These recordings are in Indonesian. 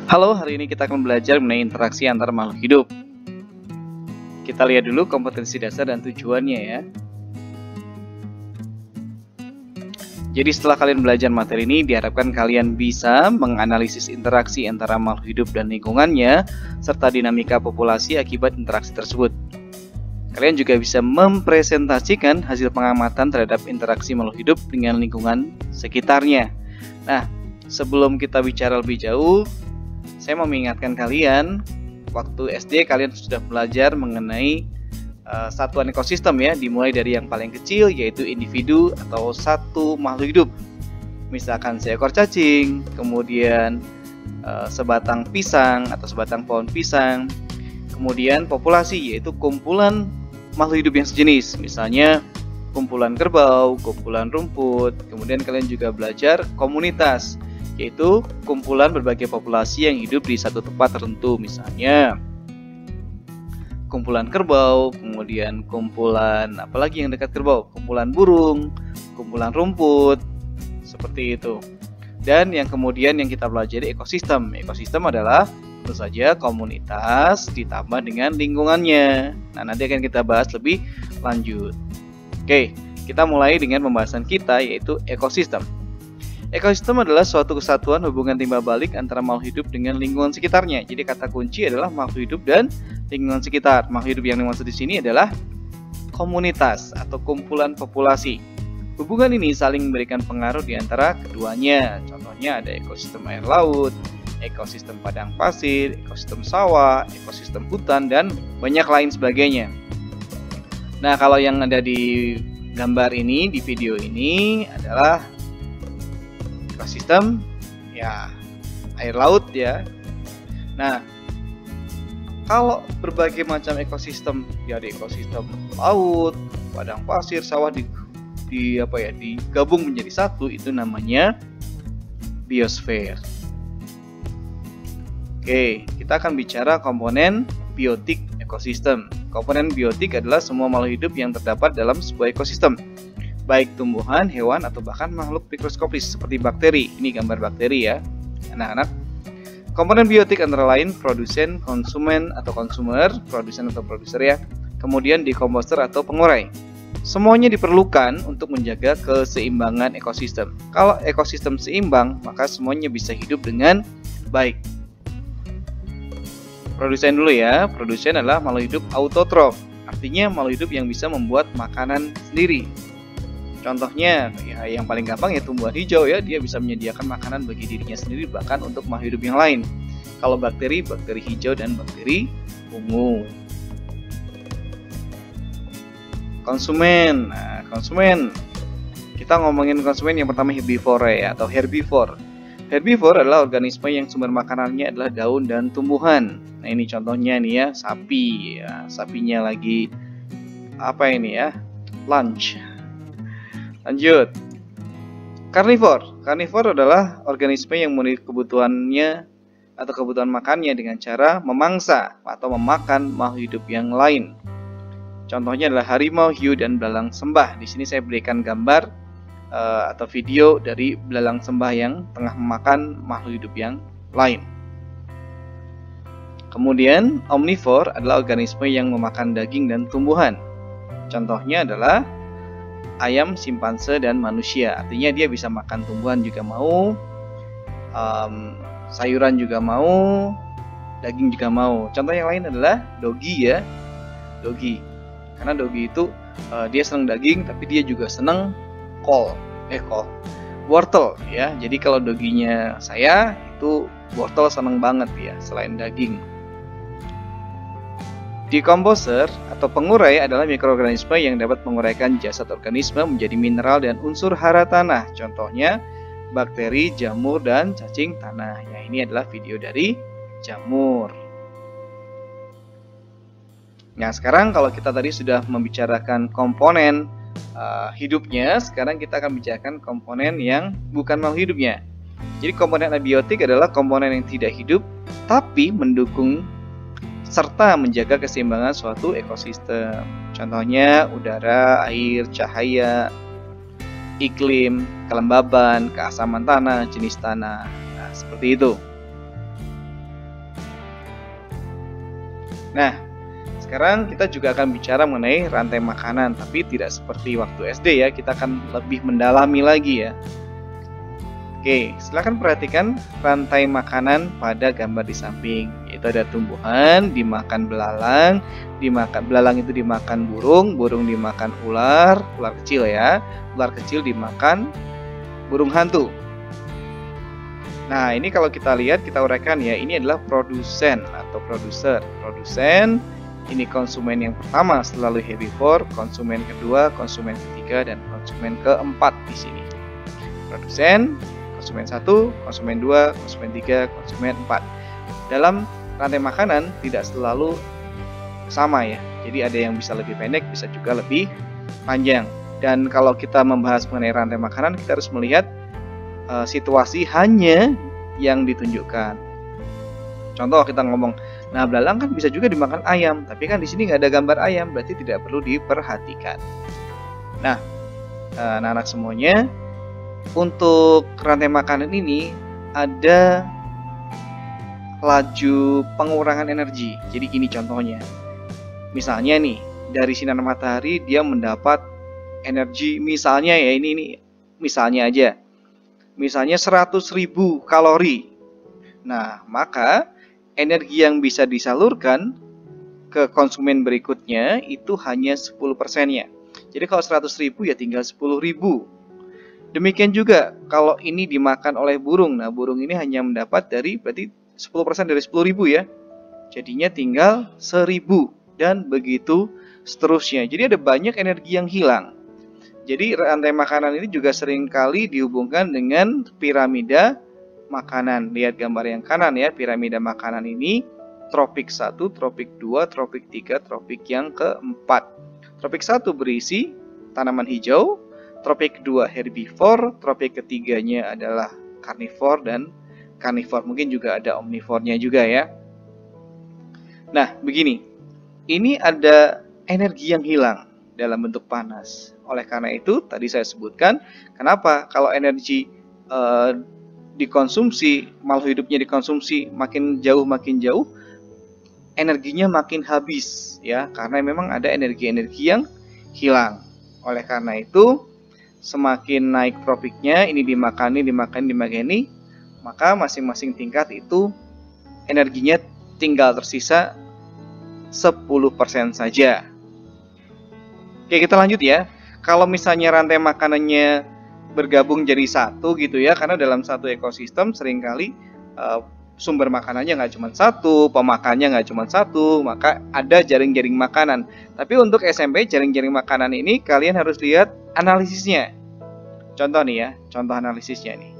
Halo, hari ini kita akan belajar mengenai interaksi antar makhluk hidup. Kita lihat dulu kompetensi dasar dan tujuannya ya. Jadi setelah kalian belajar materi ini, diharapkan kalian bisa menganalisis interaksi antara makhluk hidup dan lingkungannya, serta dinamika populasi akibat interaksi tersebut. Kalian juga bisa mempresentasikan hasil pengamatan terhadap interaksi makhluk hidup dengan lingkungan sekitarnya. Nah, sebelum kita bicara lebih jauh, saya mau mengingatkan kalian, waktu SD kalian sudah belajar mengenai satuan ekosistem ya, dimulai dari yang paling kecil yaitu individu atau satu makhluk hidup. Misalkan seekor cacing, kemudian sebatang pisang atau sebatang pohon pisang, kemudian populasi yaitu kumpulan makhluk hidup yang sejenis, misalnya kumpulan kerbau, kumpulan rumput. Kemudian kalian juga belajar komunitas, yaitu kumpulan berbagai populasi yang hidup di satu tempat tertentu, misalnya kumpulan kerbau, kemudian kumpulan apalagi yang dekat kerbau, kumpulan burung, kumpulan rumput, seperti itu. Dan yang kemudian yang kita pelajari ekosistem. Ekosistem adalah tentu saja komunitas ditambah dengan lingkungannya. Nah, nanti akan kita bahas lebih lanjut. Oke, kita mulai dengan pembahasan kita yaitu ekosistem. Ekosistem adalah suatu kesatuan hubungan timbal balik antara makhluk hidup dengan lingkungan sekitarnya. Jadi kata kunci adalah makhluk hidup dan lingkungan sekitar. Makhluk hidup yang dimaksud di sini adalah komunitas atau kumpulan populasi. Hubungan ini saling memberikan pengaruh di antara keduanya. Contohnya ada ekosistem air laut, ekosistem padang pasir, ekosistem sawah, ekosistem hutan, dan banyak lain sebagainya. Nah, kalau yang ada di gambar ini, di video ini adalah ekosistem ya air laut ya. Nah, kalau berbagai macam ekosistem, dari ekosistem laut, padang pasir, sawah digabung menjadi satu, itu namanya biosfer. Oke, kita akan bicara komponen biotik ekosistem. Komponen biotik adalah semua makhluk hidup yang terdapat dalam sebuah ekosistem, baik tumbuhan, hewan, atau bahkan makhluk mikroskopis seperti bakteri. Ini gambar bakteri ya, anak-anak. Komponen biotik antara lain produsen, konsumen atau konsumer, produsen atau produser ya, kemudian dekomposer atau pengurai. Semuanya diperlukan untuk menjaga keseimbangan ekosistem. Kalau ekosistem seimbang, maka semuanya bisa hidup dengan baik. Produsen dulu ya. Produsen adalah makhluk hidup autotrof, artinya makhluk hidup yang bisa membuat makanan sendiri. Contohnya ya yang paling gampang ya tumbuhan hijau ya, dia bisa menyediakan makanan bagi dirinya sendiri bahkan untuk makhluk hidup yang lain. Kalau bakteri, bakteri hijau dan bakteri ungu. Konsumen. Nah, konsumen. Kita ngomongin konsumen yang pertama herbivore ya, atau herbivore. Herbivore adalah organisme yang sumber makanannya adalah daun dan tumbuhan. Nah, ini contohnya nih ya, sapi ya. Sapinya lagi apa ini ya? Lunch. Lanjut. Karnivor. Karnivor adalah organisme yang memenuhi kebutuhannya atau kebutuhan makannya dengan cara memangsa atau memakan makhluk hidup yang lain. Contohnya adalah harimau, hiu, dan belalang sembah. Di sini saya berikan gambar atau video dari belalang sembah yang tengah memakan makhluk hidup yang lain. Kemudian omnivore adalah organisme yang memakan daging dan tumbuhan. Contohnya adalah ayam, simpanse, dan manusia. Artinya dia bisa makan tumbuhan juga mau, sayuran juga mau, daging juga mau. Contoh yang lain adalah dogi ya, dogi. Karena dogi itu dia senang daging, tapi dia juga senang wortel ya. Jadi kalau doginya saya itu wortel senang banget ya, selain daging. Decomposer atau pengurai adalah mikroorganisme yang dapat menguraikan jasad organisme menjadi mineral dan unsur hara tanah. Contohnya bakteri, jamur, dan cacing tanah. Ya, ini adalah video dari jamur. Nah, sekarang kalau kita tadi sudah membicarakan komponen hidupnya, sekarang kita akan bicarakan komponen yang bukan makhluk hidupnya. Jadi komponen abiotik adalah komponen yang tidak hidup tapi mendukung serta menjaga keseimbangan suatu ekosistem. Contohnya udara, air, cahaya, iklim, kelembaban, keasaman tanah, jenis tanah. Nah, seperti itu. Nah, sekarang kita juga akan bicara mengenai rantai makanan, tapi tidak seperti waktu SD ya, kita akan lebih mendalami lagi ya. Oke, silakan perhatikan rantai makanan pada gambar di samping. Yaitu ada tumbuhan dimakan belalang, belalang itu dimakan burung, burung dimakan ular, ular kecil ya. Ular kecil dimakan burung hantu. Nah, ini kalau kita lihat, kita uraikan ya, ini adalah produsen atau produser. Produsen ini konsumen yang pertama selalu herbivore, konsumen kedua, konsumen ketiga, dan konsumen keempat di sini. Produsen, konsumen 1, konsumen 2, konsumen 3, konsumen 4. Dalam rantai makanan tidak selalu sama ya. Jadi ada yang bisa lebih pendek, bisa juga lebih panjang. Dan kalau kita membahas mengenai rantai makanan, kita harus melihat situasi hanya yang ditunjukkan. Contoh kita ngomong, nah belalang kan bisa juga dimakan ayam, tapi kan di sini nggak ada gambar ayam, berarti tidak perlu diperhatikan. Nah, anak-anak semuanya, untuk rantai makanan ini ada laju pengurangan energi. Jadi gini contohnya. Misalnya nih, dari sinar matahari dia mendapat energi misalnya ya, ini misalnya aja. Misalnya 100.000 kalori. Nah, maka energi yang bisa disalurkan ke konsumen berikutnya itu hanya 10%-nya. Jadi kalau 100.000 ya tinggal 10.000. Demikian juga kalau ini dimakan oleh burung. Nah, burung ini hanya mendapat berarti 10% dari 10.000 ya. Jadinya tinggal 1.000 dan begitu seterusnya. Jadi ada banyak energi yang hilang. Jadi rantai makanan ini juga seringkali dihubungkan dengan piramida makanan. Lihat gambar yang kanan ya, piramida makanan ini tropik 1, tropik 2, tropik 3, tropik yang keempat. Tropik 1 berisi tanaman hijau, tropik 2 herbivore, tropik ketiganya adalah karnivor dan karnivor. Mungkin juga ada omnivornya juga ya. Nah, begini. Ini ada energi yang hilang dalam bentuk panas. Oleh karena itu, tadi saya sebutkan, kenapa kalau energi dikonsumsi, makhluk hidupnya dikonsumsi makin jauh, energinya makin habis ya, karena memang ada energi-energi yang hilang. Oleh karena itu, semakin naik tropiknya, ini dimakani, maka masing-masing tingkat itu energinya tinggal tersisa 10% saja. Oke, kita lanjut ya. Kalau misalnya rantai makanannya bergabung jadi satu gitu ya, karena dalam satu ekosistem seringkali sumber makanannya nggak cuma satu, pemakannya nggak cuma satu, maka ada jaring-jaring makanan. Tapi untuk SMP, jaring-jaring makanan ini kalian harus lihat analisisnya. Contoh nih ya, contoh analisisnya nih.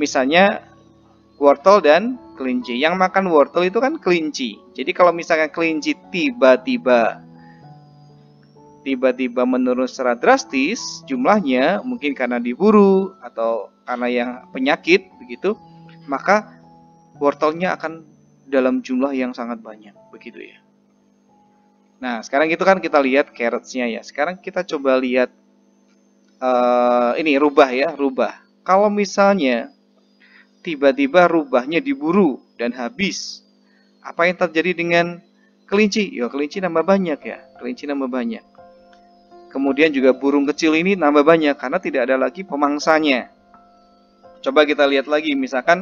Misalnya wortel dan kelinci. Yang makan wortel itu kan kelinci. Jadi kalau misalkan kelinci tiba-tiba menurun secara drastis jumlahnya, mungkin karena diburu atau karena yang penyakit begitu, maka wortelnya akan dalam jumlah yang sangat banyak begitu ya. Nah, sekarang itu kan kita lihat carrotsnya ya. Sekarang kita coba lihat ini rubah ya, rubah. Kalau misalnya tiba-tiba rubahnya diburu dan habis, apa yang terjadi dengan kelinci? Ya, kelinci nambah banyak ya, kelinci nambah banyak. Kemudian juga burung kecil ini nambah banyak karena tidak ada lagi pemangsanya. Coba kita lihat lagi, misalkan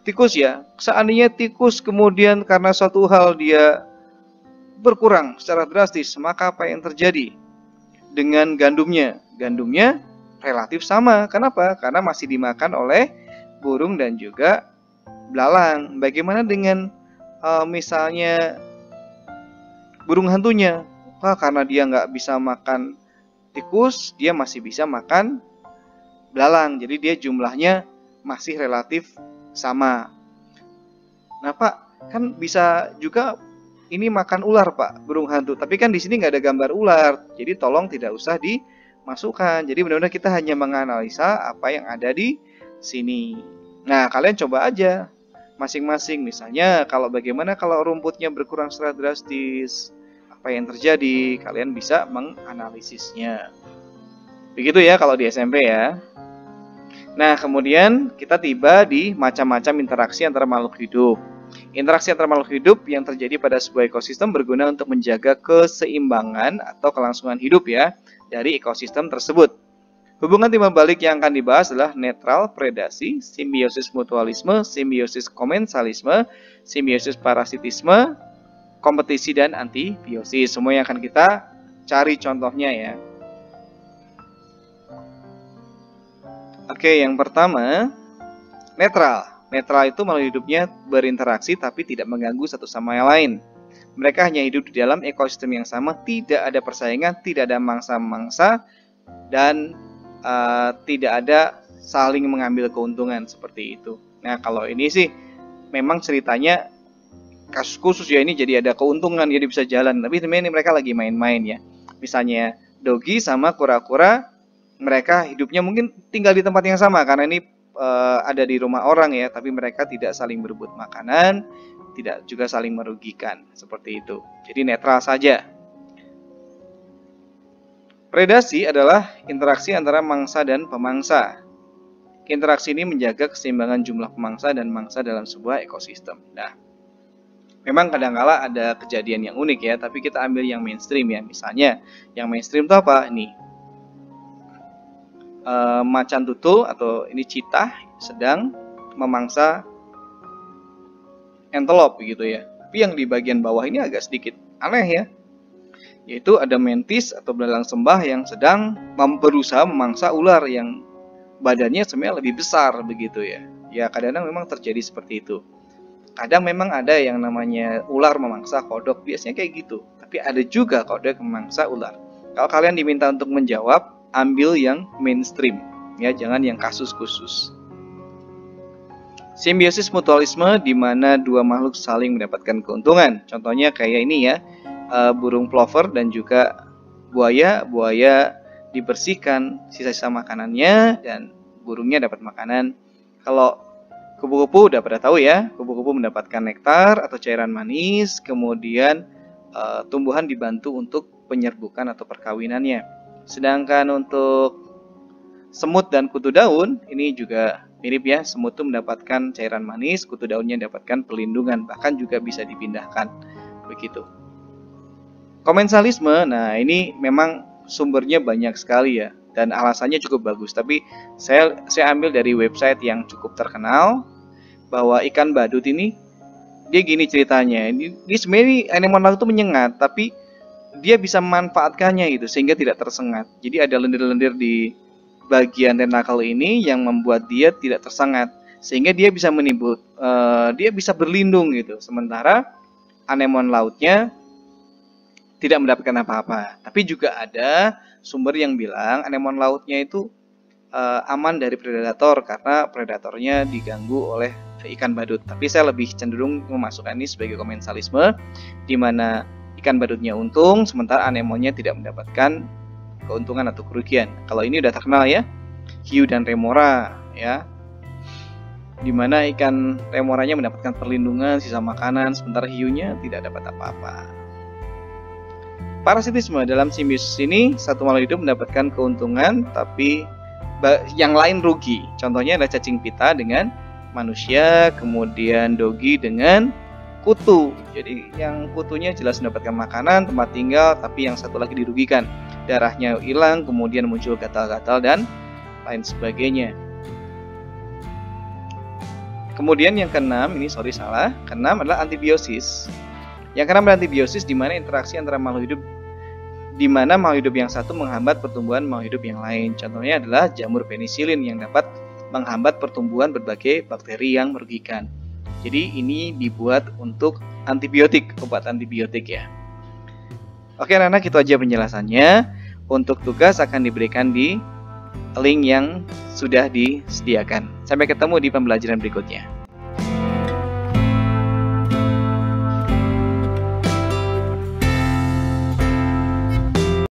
tikus ya. Seandainya tikus kemudian karena suatu hal dia berkurang secara drastis, maka apa yang terjadi dengan gandumnya? Gandumnya relatif sama. Kenapa? Karena masih dimakan oleh burung dan juga belalang. Bagaimana dengan misalnya burung hantunya? Wah, karena dia nggak bisa makan tikus, dia masih bisa makan belalang. Jadi dia jumlahnya masih relatif sama. Nah Pak, kan bisa juga ini makan ular Pak, burung hantu. Tapi kan di sini nggak ada gambar ular, jadi tolong tidak usah dimasukkan. Jadi benar-benar kita hanya menganalisa apa yang ada di sini. Nah, kalian coba aja masing-masing. Misalnya, bagaimana kalau rumputnya berkurang secara drastis? Apa yang terjadi? Kalian bisa menganalisisnya. Begitu ya kalau di SMP ya. Nah, kemudian kita tiba di macam-macam interaksi antara makhluk hidup. Interaksi antara makhluk hidup yang terjadi pada sebuah ekosistem berguna untuk menjaga keseimbangan atau kelangsungan hidup ya dari ekosistem tersebut. Hubungan timbal balik yang akan dibahas adalah netral, predasi, simbiosis mutualisme, simbiosis komensalisme, simbiosis parasitisme, kompetisi, dan antibiosis. Semua yang akan kita cari contohnya ya. Oke, yang pertama, netral. Netral itu makhluk hidupnya berinteraksi tapi tidak mengganggu satu sama yang lain. Mereka hanya hidup di dalam ekosistem yang sama, tidak ada persaingan, tidak ada mangsa-mangsa, dan tidak ada saling mengambil keuntungan seperti itu. Nah, kalau ini sih memang ceritanya kasus khusus ya, ini jadi ada keuntungan, jadi bisa jalan. Tapi sebenarnya mereka lagi main-main ya. Misalnya Dogi sama kura-kura, mereka hidupnya mungkin tinggal di tempat yang sama karena ini ada di rumah orang ya, tapi mereka tidak saling berebut makanan, tidak juga saling merugikan, seperti itu. Jadi netral saja. Predasi adalah interaksi antara mangsa dan pemangsa. Interaksi ini menjaga keseimbangan jumlah pemangsa dan mangsa dalam sebuah ekosistem. Nah, memang kadang-kala ada kejadian yang unik ya, tapi kita ambil yang mainstream ya. Misalnya, yang mainstream itu apa? Nih, macan tutul atau ini cheetah sedang memangsa antelope gitu ya. Tapi yang di bagian bawah ini agak sedikit aneh ya. Yaitu ada mantis atau belalang sembah yang sedang berusaha memangsa ular yang badannya sebenarnya lebih besar begitu ya. Ya kadang-kadang memang terjadi seperti itu. Kadang memang ada yang namanya ular memangsa kodok, biasanya kayak gitu. Tapi ada juga kodok memangsa ular. Kalau kalian diminta untuk menjawab, ambil yang mainstream ya, jangan yang kasus khusus. Simbiosis mutualisme di mana dua makhluk saling mendapatkan keuntungan. Contohnya kayak ini ya, burung plover dan juga buaya. Buaya dibersihkan sisa-sisa makanannya dan burungnya dapat makanan. Kalau kupu-kupu udah pada tahu ya, kupu-kupu mendapatkan nektar atau cairan manis, kemudian tumbuhan dibantu untuk penyerbukan atau perkawinannya. Sedangkan untuk semut dan kutu daun, ini juga mirip ya, semut itu mendapatkan cairan manis, kutu daunnya mendapatkan perlindungan, bahkan juga bisa dipindahkan, begitu. Komensalisme, nah ini memang sumbernya banyak sekali ya, dan alasannya cukup bagus, tapi saya ambil dari website yang cukup terkenal, bahwa ikan badut ini, dia gini ceritanya, ini sebenarnya animal laut itu menyengat, tapi dia bisa memanfaatkannya gitu sehingga tidak tersengat. Jadi ada lendir-lendir di bagian tentakel ini yang membuat dia tidak tersengat sehingga dia bisa dia bisa berlindung gitu. Sementara anemon lautnya tidak mendapatkan apa-apa. Tapi juga ada sumber yang bilang anemon lautnya itu aman dari predator karena predatornya diganggu oleh ikan badut. Tapi saya lebih cenderung memasukkan ini sebagai komensalisme, di mana ikan badutnya untung, sementara anemonnya tidak mendapatkan keuntungan atau kerugian. Kalau ini udah terkenal ya, hiu dan remora ya, dimana ikan remoranya mendapatkan perlindungan, sisa makanan, sementara hiunya tidak dapat apa-apa. Parasitisme dalam simbiosis ini, satu makhluk hidup mendapatkan keuntungan, tapi yang lain rugi. Contohnya ada cacing pita dengan manusia, kemudian dogi dengan kutu. Jadi yang kutunya jelas mendapatkan makanan, tempat tinggal, tapi yang satu lagi dirugikan. Darahnya hilang, kemudian muncul gatal-gatal dan lain sebagainya. Kemudian yang keenam, keenam adalah antibiosis. Yang keenam adalah antibiosis, di mana interaksi antara makhluk hidup, di mana makhluk hidup yang satu menghambat pertumbuhan makhluk hidup yang lain. Contohnya adalah jamur penisilin yang dapat menghambat pertumbuhan berbagai bakteri yang merugikan. Jadi ini dibuat untuk antibiotik, obat antibiotik ya. Oke anak-anak, itu aja penjelasannya. Untuk tugas akan diberikan di link yang sudah disediakan. Sampai ketemu di pembelajaran berikutnya.